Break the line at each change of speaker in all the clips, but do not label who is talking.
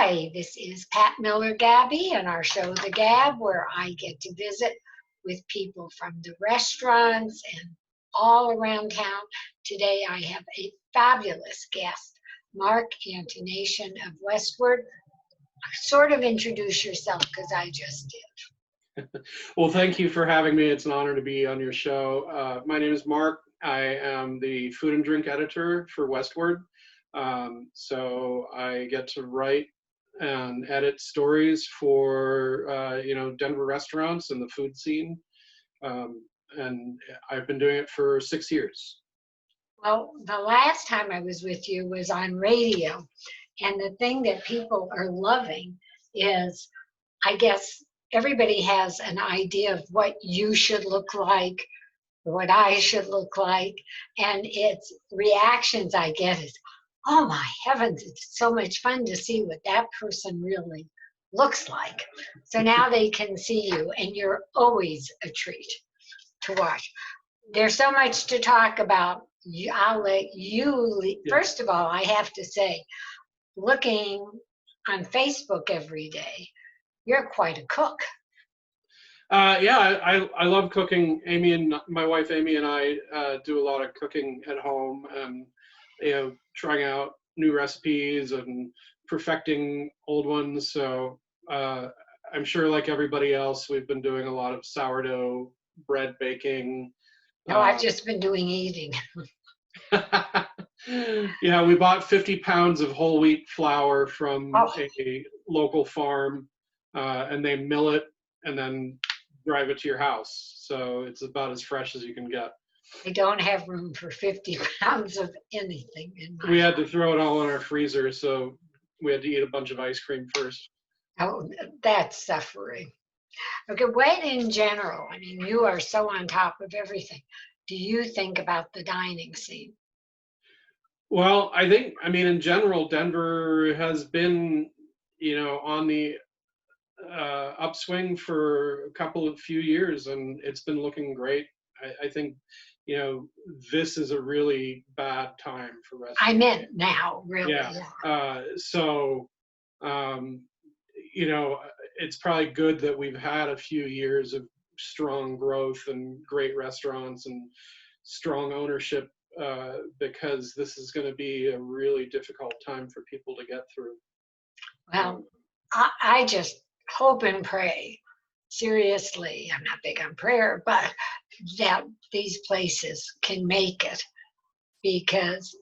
Hi, this is Pat Miller Gabby and our show, The Gabb, where I get to visit with people from the restaurants and all around town. Today I have a fabulous guest, Mark Antonation of Westword. Sort of introduce yourself because I just did.
Well, thank you for having me. It's an honor to be on your show. My name is Mark. I am the food and drink editor for Westword. So I get to write and edit stories for Denver restaurants and the food scene, and I've been doing it for 6 years.
Well, the last time I was with you was on radio, and the thing that people are loving is, I guess everybody has an idea of what you should look like, what I should look like, and it's reactions I get is, oh my heavens, it's so much fun to see what that person really looks like. So now they can see you, and you're always a treat to watch. There's so much to talk about. I'll let you lead. First of all, I have to say, looking on Facebook every day, you're quite a cook.
I love cooking. My wife Amy and I do a lot of cooking at home, and trying out new recipes and perfecting old ones. So I'm sure, like everybody else, we've been doing a lot of sourdough bread baking.
No, I've just been doing eating.
Yeah, we bought 50 pounds of whole wheat flour from a local farm, and they mill it and then drive it to your house. So it's about as fresh as you can get.
I don't have room for 50 pounds of anything in my
We had to throw it all in our freezer, so we had to eat a bunch of ice cream first.
Oh, that's suffering. Okay, what in general, I mean, you are so on top of everything. Do you think about the dining scene?
Well, in general, Denver has been, on the upswing for a few years, and it's been looking great. I think, this is a really bad time for restaurants.
I meant now, really.
Yeah. It's probably good that we've had a few years of strong growth and great restaurants and strong ownership, because this is going to be a really difficult time for people to get through.
Well, I just hope and pray, seriously, I'm not big on prayer, but that these places can make it, because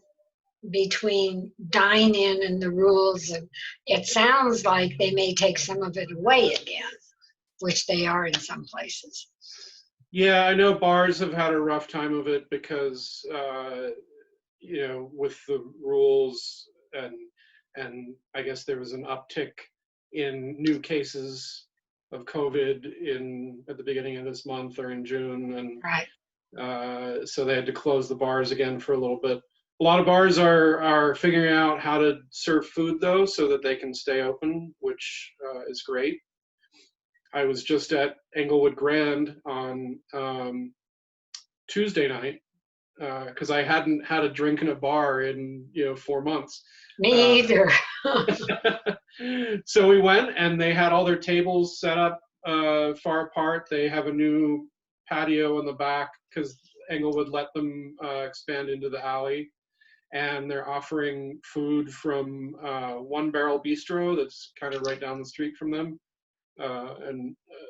between dine-in and the rules, and it sounds like they may take some of it away again, which they are in some places.
Yeah, I know bars have had a rough time of it because, with the rules, and I guess there was an uptick in new cases of COVID at the beginning of this month or in June, and
right.
So they had to close the bars again for a little bit. A lot of bars are figuring out how to serve food, though, so that they can stay open, which is great. I was just at Englewood Grand on Tuesday night, because I hadn't had a drink in a bar in 4 months.
Me either.
So we went, and they had all their tables set up far apart. They have a new patio in the back because Englewood let them expand into the alley, and they're offering food from One Barrel Bistro that's kind of right down the street from them.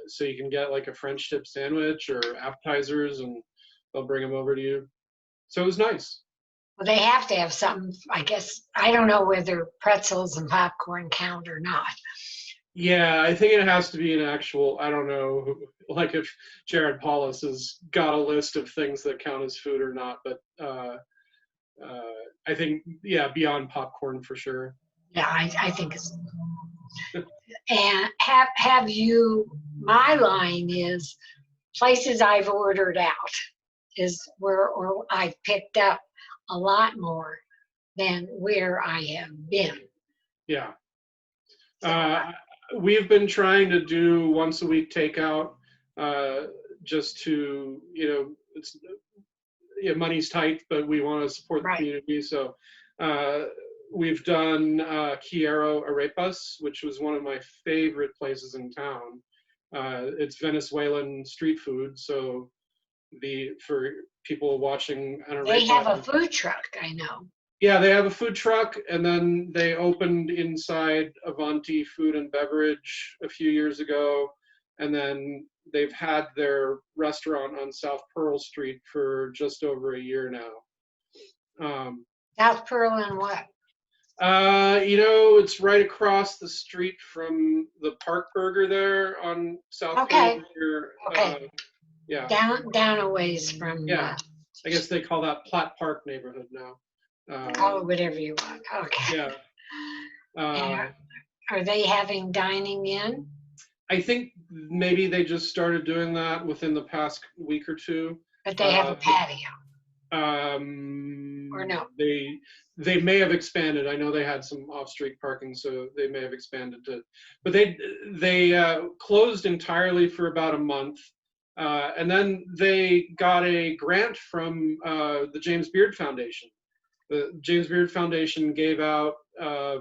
So you can get like a French dip sandwich or appetizers, and they'll bring them over to you. So it was nice.
Well, they have to have something, I guess. I don't know whether pretzels and popcorn count or not.
Yeah, I think it has to be an actual, I don't know, like if Jared Paulus has got a list of things that count as food or not, but I think, beyond popcorn for sure.
Yeah, I think it's. And have you, my line is, places I've ordered out is or I've picked up a lot more than where I have been.
Yeah. We've been trying to do once a week takeout, just to, money's tight, but we want to support the community. So we've done Quiero Arepas, which was one of my favorite places in town. It's Venezuelan street food, so for people watching an
They have a
arepa.
food truck, I know.
Yeah, they have a food truck, and then they opened inside Avanti Food and Beverage a few years ago, and then they've had their restaurant on South Pearl Street for just over a year now.
South Pearl and what?
It's right across the street from the Park Burger there on South
Okay.
Pearl.
Okay.
Yeah.
Down a ways from.
Yeah. I guess they call that Platt Park neighborhood now.
Call it whatever you want. Okay.
Yeah.
And are they having dining in?
I think maybe they just started doing that within the past week or two.
But they have a patio. Or no?
They may have expanded. I know they had some off-street parking, so they may have expanded it. But they closed entirely for about a month, and then they got a grant from the James Beard Foundation. The James Beard Foundation gave out a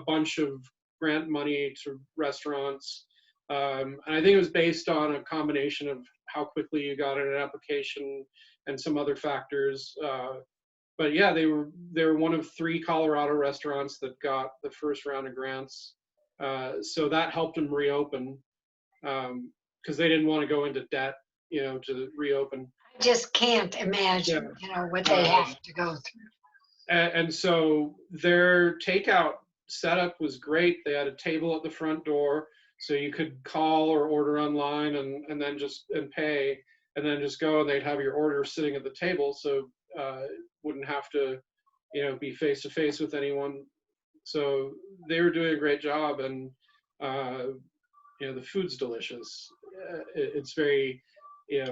bunch of grant money to restaurants, and I think it was based on a combination of how quickly you got an application and some other factors. But yeah, they were one of 3 Colorado restaurants that got the first round of grants. So that helped them reopen because they didn't want to go into debt, to reopen.
I just can't imagine, what they have to go through.
And so their takeout setup was great. They had a table at the front door, so you could call or order online and then just pay, and then just go, and they'd have your order sitting at the table, so wouldn't have to, be face to face with anyone. So they were doing a great job, and the food's delicious. It's very,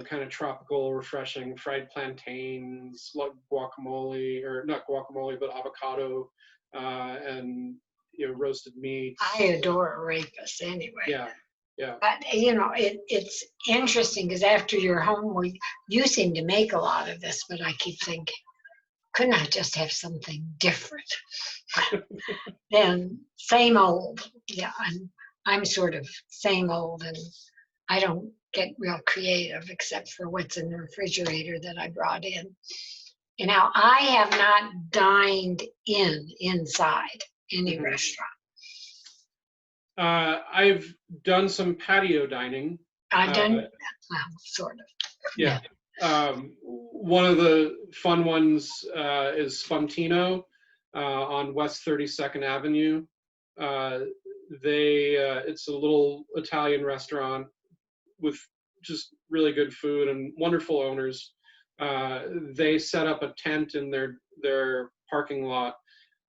kind of tropical, refreshing. Fried plantains, like guacamole, or not guacamole, but avocado, and roasted meats.
I adore arepas anyway.
Yeah.
But it's interesting because after you're home, you seem to make a lot of this, but I keep thinking, couldn't I just have something different than same old? Yeah, I'm sort of same old, and I don't get real creative except for what's in the refrigerator that I brought in. I have not dined inside any restaurant.
I've done some patio dining.
I've done, well, sort of.
Yeah. One of the fun ones is Spuntino on West 32nd Avenue. It's a little Italian restaurant with just really good food and wonderful owners. They set up a tent in their parking lot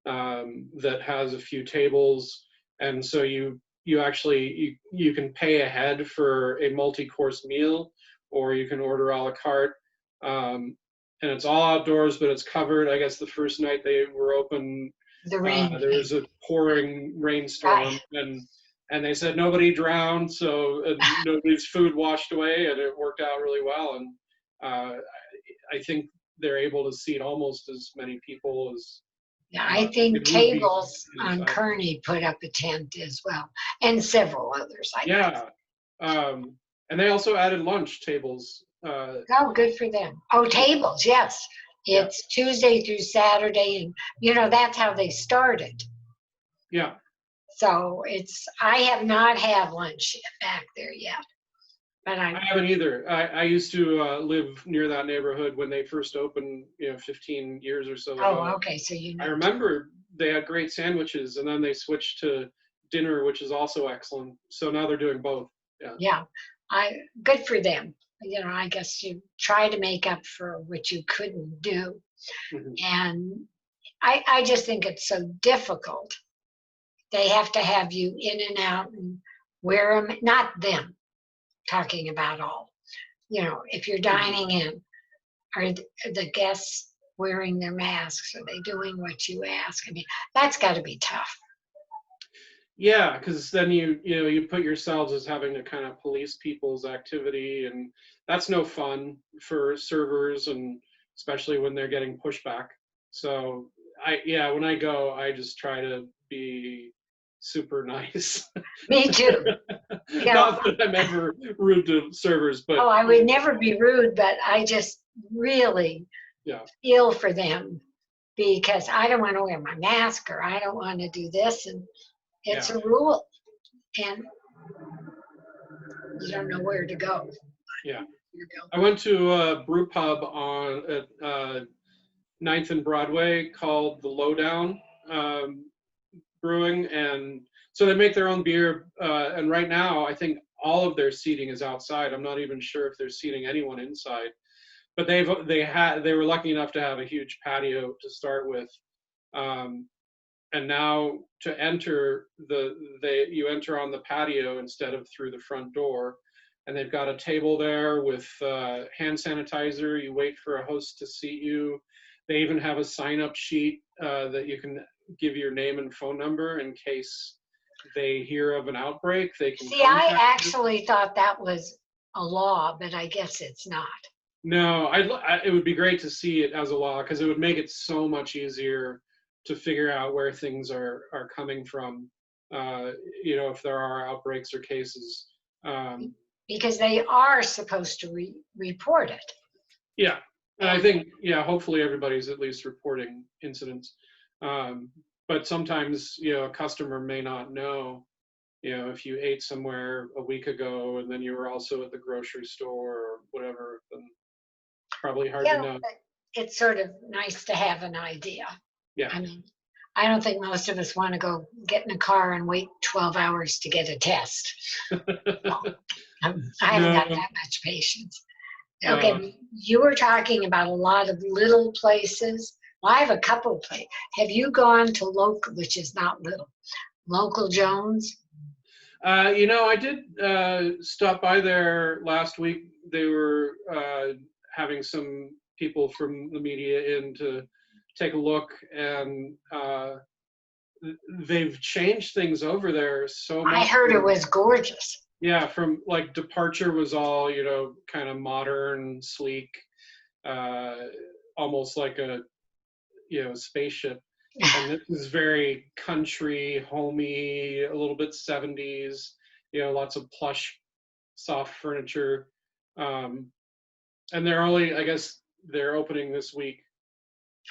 that has a few tables, and so you actually you can pay ahead for a multi-course meal, or you can order a la carte, and it's all outdoors, but it's covered. I guess the first night they were open, there was a pouring rainstorm, and they said nobody drowned, so nobody's food washed away, and it worked out really well. And I think they're able to seat almost as many people as.
Yeah, I think Tables on Kearney put up a tent as well, and several others.
And they also added lunch tables.
Oh, good for them. Oh, tables, yes. It's Tuesday through Saturday, and that's how they started.
Yeah.
So I have not had lunch back there yet. But I
haven't either. I used to live near that neighborhood when they first opened, 15 years or so ago.
Oh, okay. So
I remember they had great sandwiches, and then they switched to dinner, which is also excellent. So now they're doing both. Yeah.
Yeah. Good for them. I guess you try to make up for what you couldn't do. Mm-hmm. And I just think it's so difficult. They have to have you in and out and wear them, not them. Talking about all, if you're dining in, are the guests wearing their masks? Are they doing what you ask? I mean, that's got to be tough.
Yeah, because then you put yourselves as having to kind of police people's activity, and that's no fun for servers, and especially when they're getting pushback. So when I go, I just try to be super nice.
Me too. You know,
Not that I'm ever rude to servers, but
oh, I would never be rude, but I just really
yeah,
feel for them because I don't want to wear my mask or I don't want to do this. And it's
yeah,
a rule. And you don't know where to go.
yeah.
You go.
I went to a brew pub on at 9th and Broadway called the Lowdown Brewing, and so they make their own beer. And right now, I think all of their seating is outside. I'm not even sure if they're seating anyone inside. But they were lucky enough to have a huge patio to start with, and now to enter you enter on the patio instead of through the front door, and they've got a table there with hand sanitizer. You wait for a host to seat you. They even have a sign-up sheet that you can give your name and phone number in case they hear of an outbreak. They can
See, I
contact you.
actually thought that was a law, but I guess it's not.
No, it would be great to see it as a law because it would make it so much easier to figure out where things are coming from. If there are outbreaks or cases.
Because they are supposed to report it.
Yeah, and I think hopefully everybody's at least reporting incidents. But sometimes a customer may not know. If you ate somewhere a week ago and then you were also at the grocery store or whatever, then probably hard to know.
But it's sort of nice to have an idea.
Yeah.
I mean, I don't think most of us want to go get in a car and wait 12 hours to get a test. I haven't got that much patience. Okay, you were talking about a lot of little places. Well, I have a couple of places. Have you gone to local, which is not little, Local Jones?
I did stop by there last week. They were having some people from the media in to take a look, and they've changed things over there so much.
I heard it was gorgeous.
Yeah, from like Departure was all, kind of modern, sleek, almost like a, spaceship. And this is very country, homey, a little bit 70s, lots of plush, soft furniture. And I guess they're opening this week.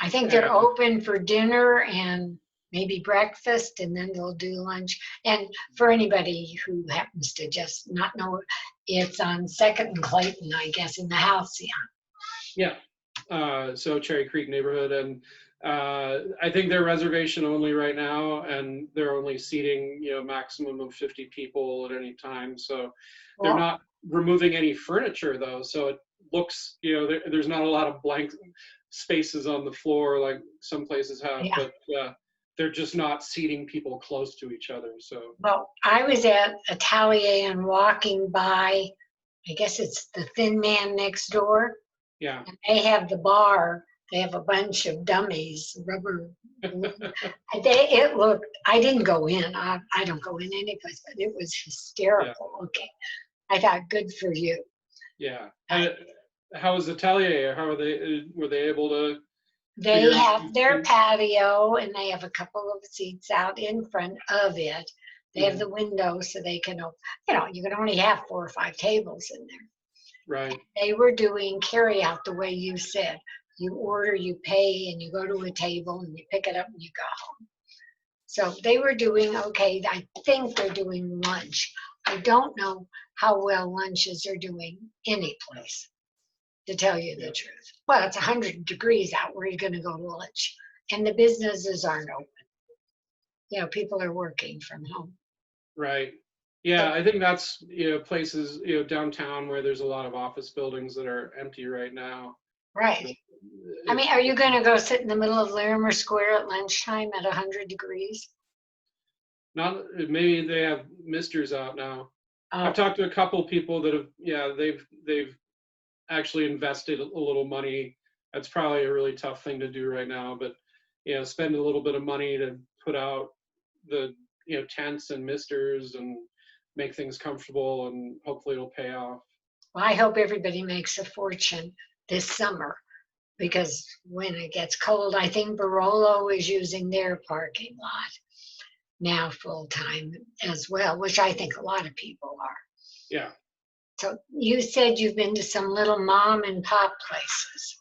I think they're open for dinner and maybe breakfast, and then they'll do lunch. And for anybody who happens to just not know, it's on 2nd and Clayton, I guess, in the Halcyon.
Yeah. So Cherry Creek neighborhood. And I think they're reservation only right now, and they're only seating, maximum of 50 people at any time. So they're not removing any furniture though. So it looks, there's not a lot of blank spaces on the floor like some places have, but they're just not seating people close to each other. So,
well, I was at Atelier and walking by, I guess it's the Thin Man next door.
Yeah.
And they have the bar. They have a bunch of dummies, rubber. It looked, I didn't go in. I don't go in any place, but it was hysterical. Yeah. Okay. I thought, good for you.
Yeah. How was Atelier? Were they able to?
They have their patio, and they have a couple of seats out in front of it. They have the window so they can, you can only have 4 or 5 tables in there.
Right.
And they were doing carry out the way you said. You order, you pay, and you go to a table and you pick it up and you go home. So they were doing okay. I think they're doing lunch. I don't know how well lunches are doing any place, to tell you the truth. Well, it's 100 degrees out. Where are you going to go to lunch? And the businesses aren't open. People are working from home.
Right. Yeah, I think that's, places, downtown where there's a lot of office buildings that are empty right now.
Right. I mean, are you going to go sit in the middle of Larimer Square at lunchtime at 100 degrees?
Not, maybe they have misters out now. I've talked to a couple people that have, they've actually invested a little money. That's probably a really tough thing to do right now, but spend a little bit of money to put out the tents and misters and make things comfortable, and hopefully it'll pay off.
Well, I hope everybody makes a fortune this summer, because when it gets cold, I think Barolo is using their parking lot now full time as well, which I think a lot of people are.
Yeah.
So you said you've been to some little mom and pop places.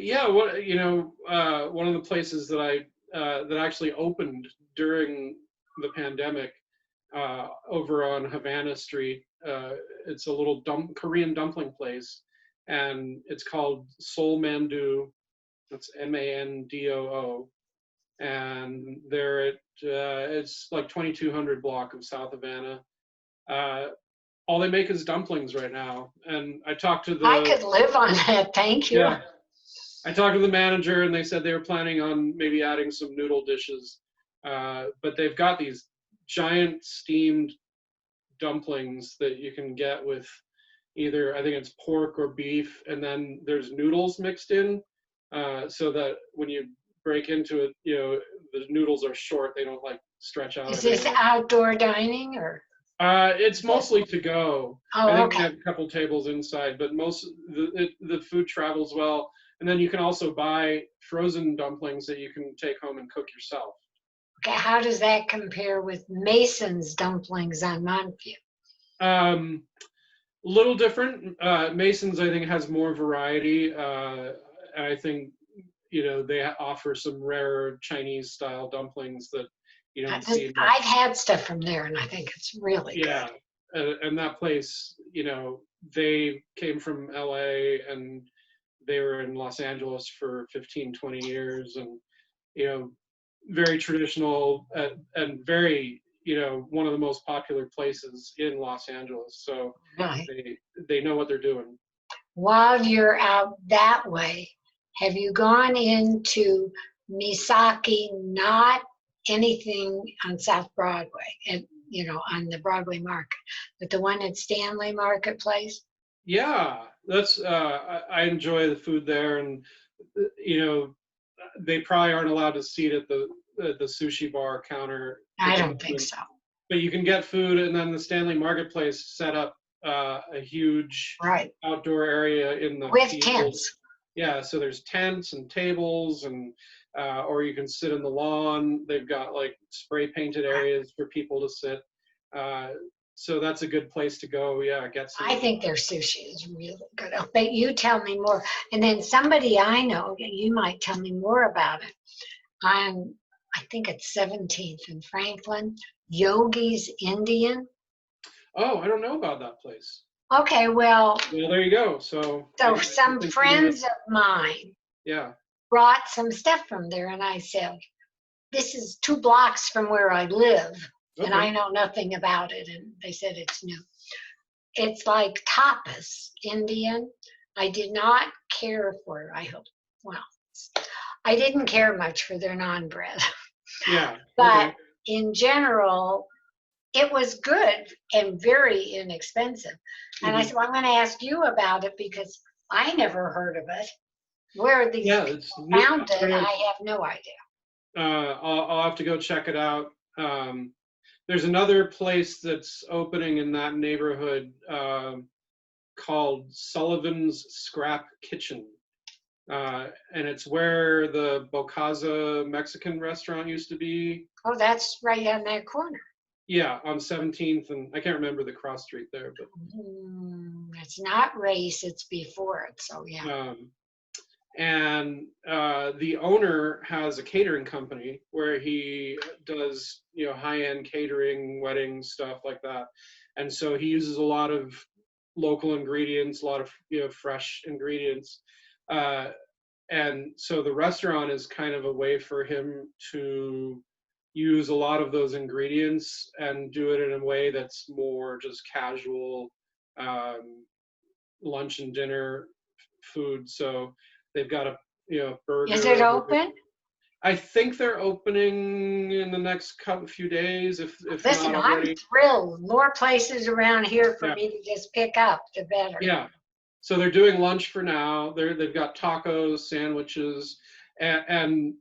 Yeah, one of the places that that actually opened during the pandemic over on Havana Street. It's a little Korean dumpling place, and it's called Seoul Mandu. That's Mandoo, and they're at it's like 2200 block of South Havana. All they make is dumplings right now, and I talked to
I
the
could live on that, thank you.
yeah. I talked to the manager, and they said they were planning on maybe adding some noodle dishes, but they've got these giant steamed dumplings that you can get with either, I think it's pork or beef, and then there's noodles mixed in, so that when you break into it, the noodles are short; they don't like stretch out
Is this
everywhere.
outdoor dining or?
It's mostly to go. I
Oh,
think they
okay.
have a couple tables inside, but most the food travels well. And then you can also buy frozen dumplings that you can take home and cook yourself.
Okay, how does that compare with Mason's dumplings on Montview?
A little different. Mason's, I think, has more variety. And I think, they offer some rare Chinese style dumplings that you don't see much.
I've had stuff from there, and I think it's really
Yeah.
good.
And that place, they came from LA, and they were in Los Angeles for 15, 20 years, and, very traditional, and very, one of the most popular places in Los Angeles. So
Really.
they know what they're doing.
While you're out that way, have you gone into Misaki, not anything on South Broadway, and on the Broadway market, but the one at Stanley Marketplace?
Yeah, that's I enjoy the food there, and they probably aren't allowed to seat at the sushi bar counter to
I
get
don't think
food.
so.
But you can get food, and then the Stanley Marketplace set up a huge
Right.
outdoor area in the
With
field.
tents.
Yeah, so there's tents and tables, and or you can sit in the lawn. They've got like spray painted areas for people to sit. So that's a good place to go. Yeah, get some.
I think their sushi is really good. But you tell me more. And then somebody I know, you might tell me more about it. I think it's 17th in Franklin, Yogi's Indian.
Oh, I don't know about that place.
Okay, well,
Well, there you go. So
some
think
friends of mine
yeah.
brought some stuff from there, and I said, this is 2 blocks from where I live, and I
Okay.
know nothing about it. And they said it's new. It's like tapas, Indian. I did not care for, well, I didn't care much for their naan bread.
Yeah.
But
Okay.
in general, it was good and very inexpensive. And I
Mhm.
said, well, I'm going to ask you about it because I never heard of it. Where these
Yeah,
people
it's new.
found it, I have no idea.
I'll have to go check it out. There's another place that's opening in that neighborhood called Sullivan's Scrap Kitchen. And it's where the Bocaza Mexican restaurant used to be.
Oh, that's right on that corner.
Yeah, on 17th, and I can't remember the cross street there, but
It's not Race, it's before it. So yeah.
And the owner has a catering company where he does high-end catering, wedding stuff like that, and so he uses a lot of local ingredients, a lot of fresh ingredients, and so the restaurant is kind of a way for him to use a lot of those ingredients and do it in a way that's more just casual lunch and dinner food. So they've got a burger.
Is it open?
I think they're opening in the next few days, if
Listen,
not
I'm
already.
thrilled. More places around here for
Yeah.
me to just pick up, the better.
Yeah. So they're doing lunch for now. They've got tacos, sandwiches, and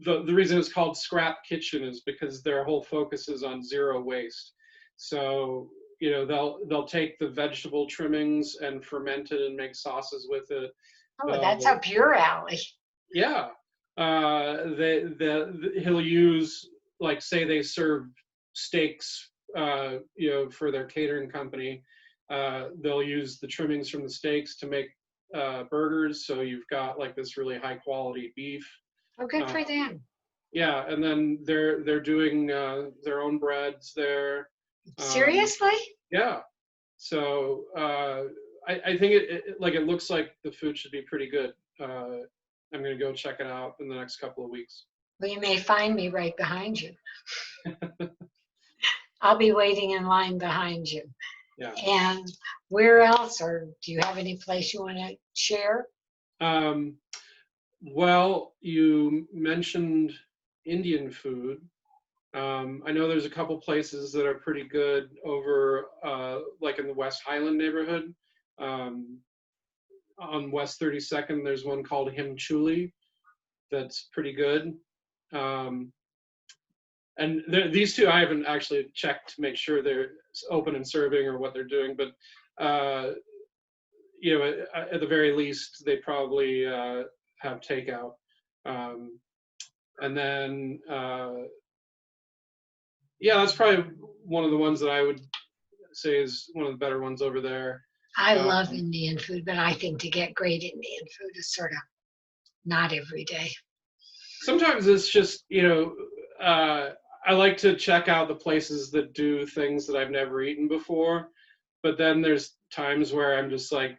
the reason it's called Scrap Kitchen is because their whole focus is on zero waste. So they'll take the vegetable trimmings and ferment it and make sauces with it.
Oh, that's
So
up your alley.
yeah, he'll use, like, say they serve steaks, for their catering company. They'll use the trimmings from the steaks to make burgers. So you've got like this really high quality beef.
Oh, good
Uh,
for them.
yeah, and then they're doing their own breads there. Um,
Seriously?
yeah, so I think it looks like the food should be pretty good. I'm gonna go check it out in the next couple of weeks.
Well, you may find me right behind you. I'll be waiting in line behind you.
Yeah.
And where else, or do you have any place you want to share?
Um, well, you mentioned Indian food. I know there's a couple places that are pretty good over, like in the West Highland neighborhood. Um, on West 32nd, there's one called Himchuli that's pretty good. Um, and these two I haven't actually checked to make sure they're open and serving or what they're doing, but at the very least, they probably have takeout. Um, and then, yeah, that's probably one of the ones that I would say is one of the better ones over there.
I
Um,
love Indian food, but I think to get great Indian food is sort of not every day.
Sometimes it's just, I like to check out the places that do things that I've never eaten before. But then there's times where I'm just like,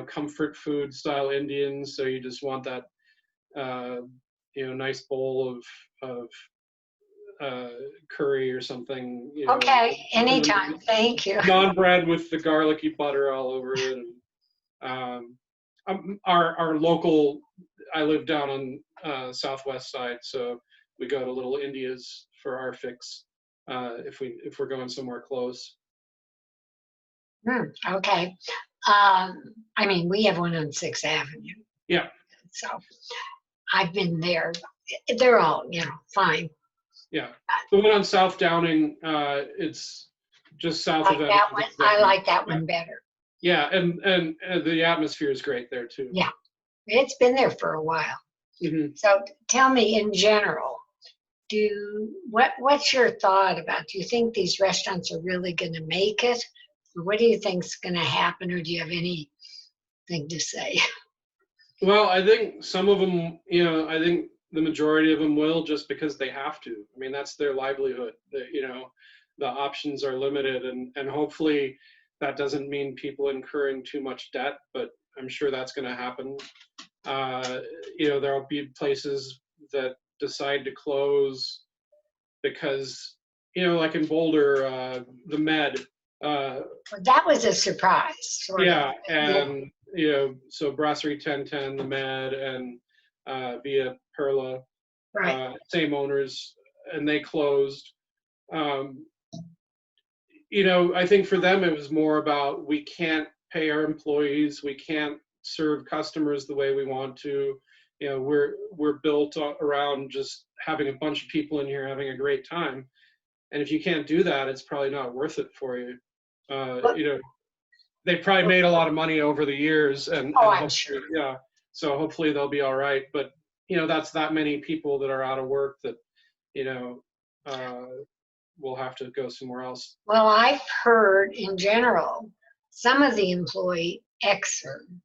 comfort food style Indian. So you just want that, nice bowl of curry or something,
Okay, anytime. Thank you.
non bread with the garlicky butter all over it. And, our local, I live down on southwest side, so we go to Little India's for our fix if we're going somewhere close.
Okay. I mean, we have one on 6th Avenue,
Yeah,
so I've been there. They're all, fine.
yeah. The one on South Downing, it's just south of
Like
it.
that one. I like that one better.
Yeah, and the atmosphere is great there too.
Yeah, it's been there for a while.
Hmm.
So tell me in general, what's your thought about, do you think these restaurants are really going to make it? Or what do you think's going to happen, or do you have anything to say?
Well, I think some of them, I think the majority of them will, just because they have to. I mean, that's their livelihood. The options are limited, and hopefully that doesn't mean people incurring too much debt, but I'm sure that's going to happen. There'll be places that decide to close because, like in Boulder, the Med.
That was a surprise, sort of.
Yeah, and so Brasserie 1010, the Med, and Via Perla,
Right.
same owners, and they closed. Um, I think for them it was more about, we can't pay our employees, we can't serve customers the way we want to. We're built around just having a bunch of people in here having a great time, and if you can't do that, it's probably not worth it for you.
But,
They've probably made a lot of money over the years, and
I'm sure.
yeah, so hopefully they'll be all right. But that's that many people that are out of work that will have to go somewhere else.
Well, I've heard in general, some of the employee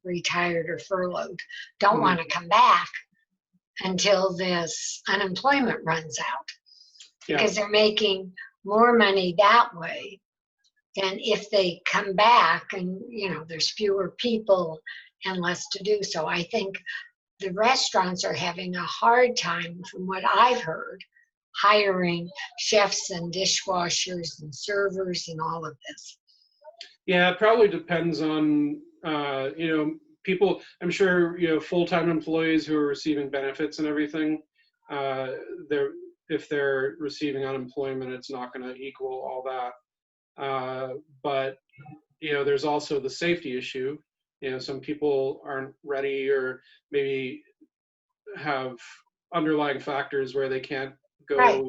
retired or furloughed don't
Mhm.
want to come back until this unemployment runs out,
Yeah,
because they're making more money that way than if they come back and there's fewer people and less to do. So I think the restaurants are having a hard time, from what I've heard, hiring chefs and dishwashers and servers and all of this.
yeah, it probably depends on people. I'm sure full-time employees who are receiving benefits and everything. They're If they're receiving unemployment, it's not going to equal all that. But there's also the safety issue. Some people aren't ready, or maybe have underlying factors where they can't go
Right.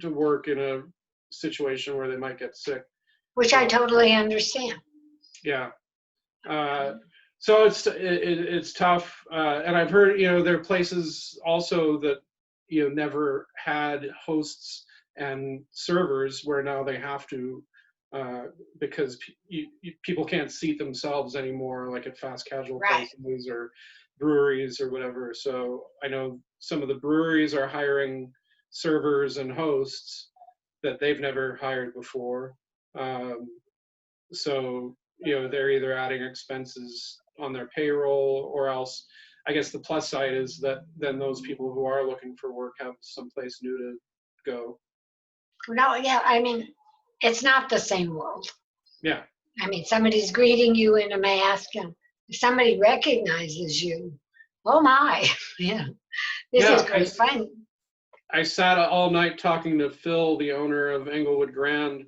to work in a situation where they might get sick.
Which I totally understand.
Yeah. So it's tough, and I've heard, there are places also that never had hosts and servers where now they have to, because people can't seat themselves anymore, like at fast casual
Right.
places or breweries or whatever. So I know some of the breweries are hiring servers and hosts that they've never hired before. Um, so they're either adding expenses on their payroll, or else I guess the plus side is that then those people who are looking for work have someplace new to go.
No, yeah, I mean, it's not the same world.
Yeah.
I mean, somebody's greeting you in a mask, and if somebody recognizes you, oh my, yeah, this is
Yeah,
great fun.
I sat all night talking to Phil, the owner of Englewood Grand,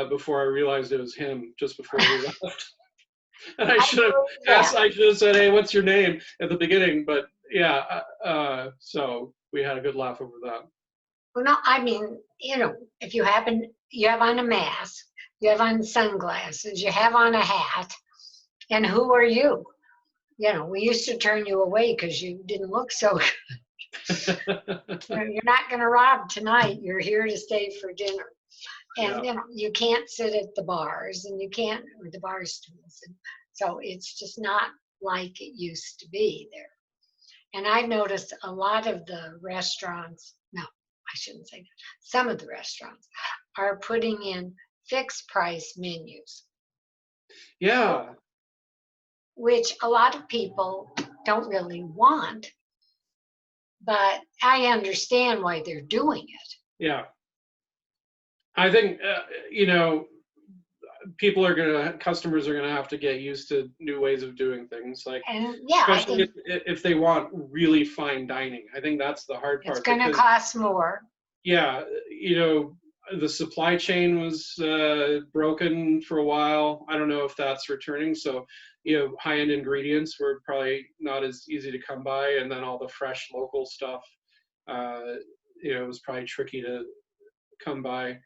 before I realized it was him, just before we left. And I should have asked, I should have said, "Hey, what's your name?" at the beginning. But yeah, so we had a good laugh over that.
Well, no, I mean, if you have on a mask, you have on sunglasses, you have on a hat, and who are you? We used to turn you away because you didn't look so good. You're not going to rob tonight. You're here to stay for dinner. And,
Yeah.
you can't sit at the bars, and you can't, or the bar stools. And so it's just not like it used to be there. And I've noticed a lot of the restaurants, no, I shouldn't say that. Some of the restaurants are putting in fixed price menus.
Yeah.
Which a lot of people don't really want, but I understand why they're doing it.
Yeah. I think, customers are gonna have to get used to new ways of doing things, like,
and yeah,
especially if they want really fine dining. I think that's the hard part.
It's going to cost more.
Yeah, the supply chain was broken for a while. I don't know if that's returning. So, high-end ingredients were probably not as easy to come by, and then all the fresh local stuff, it was probably tricky to come by.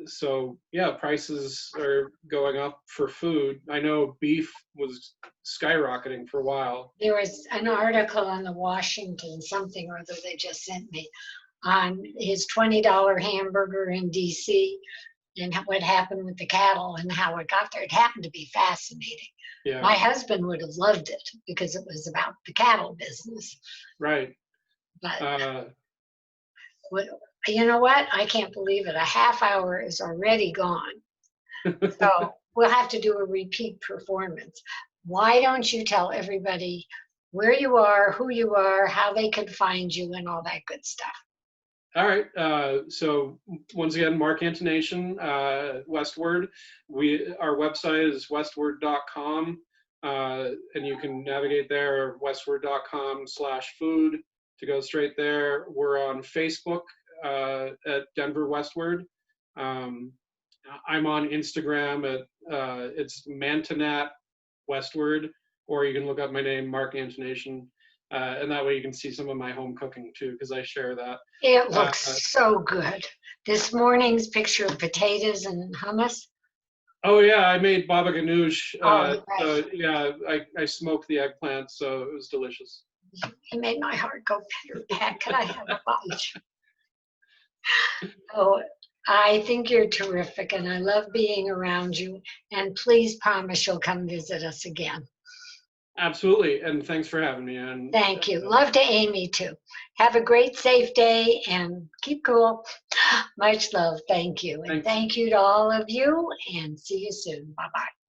So yeah, prices are going up for food. I know beef was skyrocketing for a while.
There was an article on the Washington something or other they just sent me on his $20 hamburger in DC and what happened with the cattle and how it got there. It happened to be fascinating.
Yeah.
My husband would have loved it because it was about the cattle business.
Right.
But you know what? I can't believe it. A half hour is already gone. So we'll have to do a repeat performance. Why don't you tell everybody where you are, who you are, how they could find you, and all that good stuff?
All right. So once again, Mark Antonation, Westword. Our website is westword.com, and you can navigate there, westword.com/food to go straight there. We're on Facebook at Denver Westword. I'm on Instagram at it's Mantonat Westword, or you can look up my name, Mark Antonation. And that way you can see some of my home cooking too, because I share that.
It looks so good. This morning's picture of potatoes and hummus.
Oh yeah, I made baba ganoush.
Right.
So yeah, I smoked the eggplant, so it was delicious.
It made my heart go pitter pat. Could I have a bite? Oh, I think you're terrific, and I love being around you. And please promise you'll come visit us again.
Absolutely, and thanks for having me. And
thank you. Love to Amy too. Have a great, safe day and keep cool. Much love. Thank you. And thank you to all of you, and see you soon. Bye-bye.